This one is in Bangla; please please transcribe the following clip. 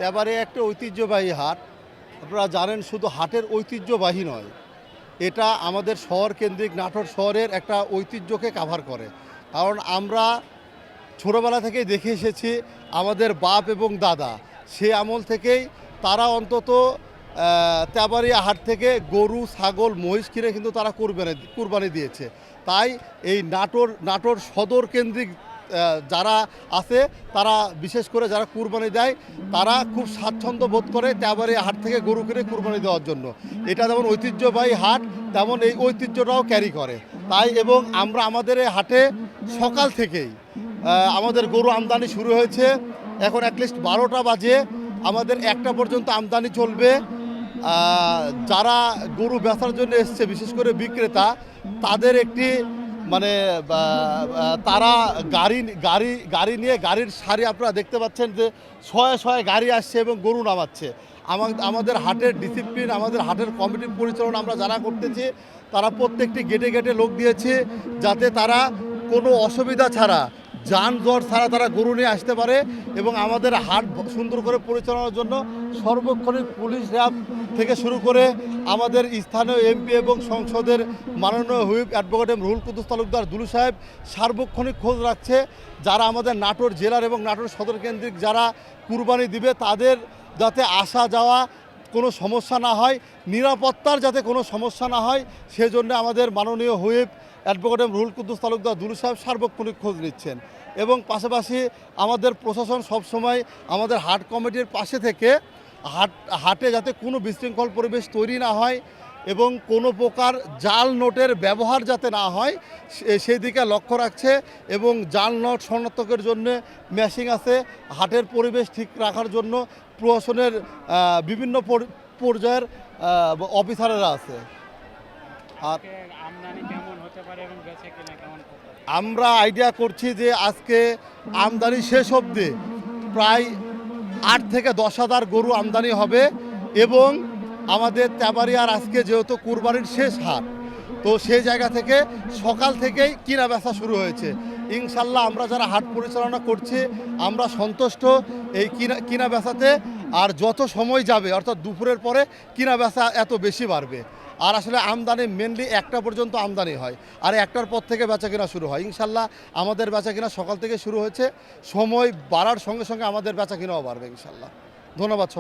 এবারে একটা ঐতিহ্যবাহী হাট। আপনারা জানেন শুধু হাটের ঐতিহ্যবাহী নয়, এটা আমাদের শহর কেন্দ্রিক নাটোর শহরের একটা ঐতিহ্যকে কাভার করে। কারণ আমরা ছোটোবেলা থেকেই দেখে এসেছি আমাদের বাপ এবং দাদা সে আমল থেকেই তারা অন্তত তেবাড়িয়া হাট থেকে গরু ছাগল মহিষ কিনে কিন্তু তারা কুরবানি দিয়েছে। তাই এই নাটোর সদর কেন্দ্রিক যারা আছে তারা বিশেষ করে যারা কুরবানি দেয় তারা খুব স্বাচ্ছন্দ্য বোধ করে তেবাড়িয়া হাট থেকে গরু কিনে কুরবানি দেওয়ার জন্য। এটা যেমন ঐতিহ্যবাহী হাট তেমন এই ঐতিহ্যটাও ক্যারি করে। তাই এবং আমরা আমাদের এই হাটে সকাল থেকেই আমাদের গরু আমদানি শুরু হয়েছে। এখন অ্যাটলিস্ট 12টা বাজে, আমাদের 1টা পর্যন্ত আমদানি চলবে। যারা গরু বেচার জন্য এসছে বিশেষ করে বিক্রেতা, তাদের একটি মানে তারা গাড়ি নিয়ে গাড়ির সারি আপনারা দেখতে পাচ্ছেন যে শয়ে শয়ে গাড়ি আসছে এবং গরু নামাচ্ছে। আমাদের হাটের ডিসিপ্লিন, আমাদের হাটের কমিটির পরিচালনা আমরা যারা করতেছি তারা প্রত্যেকটি গেটে গেটে লোক দিয়েছে যাতে তারা কোনো অসুবিধা ছাড়া যানজট ছাড়া তারা গরু নিয়ে আসতে পারে এবং আমাদের হাট সুন্দর করে পরিচালনার জন্য সর্বক্ষণিক পুলিশ র্যাব থেকে শুরু করে আমাদের স্থানীয় এমপি এবং সংসদের মাননীয় হুইপ অ্যাডভোকেট রুহুল কুদ্দুস তালুকদার দুলু সাহেব সার্বক্ষণিক খোঁজ রাখছে যারা আমাদের নাটোর জেলার এবং নাটোর সদর কেন্দ্রিক যারা কুরবানি দিবে তাদের যাতে আসা যাওয়া কোনো সমস্যা না হয়, নিরাপত্তার যাতে কোনো সমস্যা না হয় সেজন্য আমাদের মাননীয় হুইপ অ্যাডভোকেট রুহুল কুদ্দুস তালুকদার দুলু সাহেব সার্বক্ষণিক খোঁজ নিচ্ছেন। এবং পাশাপাশি আমাদের প্রশাসন সবসময় আমাদের হাট কমিটির পাশে থেকে হাটে যাতে কোনো বিশৃঙ্খল পরিবেশ তৈরি না হয় এবং কোনো প্রকার জাল নোটের ব্যবহার যাতে না হয় সেই দিকে লক্ষ্য রাখছে এবং জাল নোট শনাক্তের জন্য মেশিন আছে। হাটের পরিবেশ ঠিক রাখার জন্য প্রশাসনের বিভিন্ন পর্যায়ের অফিসাররা আছে। আর আমরা আইডিয়া করছি যে আজকে আমদানি শেষ অবধি প্রায় 8 থেকে 10,000 গরু আমদানি হবে এবং আমাদের তেবাড়িয়ার আজকে যেহেতু কুরবানির শেষ হাট, তো সেই জায়গা থেকে সকাল থেকেই কিনা বেচা শুরু হয়েছে। ইনশাল্লাহ আমরা যারা হাট পরিচালনা করছি আমরা সন্তুষ্ট এই কিনা বেচাতে। আর যত সময় যাবে অর্থাৎ দুপুরের পরে কিনা বেচা এত বেশি বাড়বে। আর আসলে আমদানি মেনলি 1টা পর্যন্ত আমদানি হয় আর 1টার পর থেকে বেচা কেনা শুরু হয়। ইনশাল্লাহ আমাদের বেচা কেনা সকাল থেকে শুরু হয়েছে, সময় বাড়ার সঙ্গে সঙ্গে আমাদের বেচা কেনাও বাড়বে ইনশাল্লাহ। ধন্যবাদ সবাই।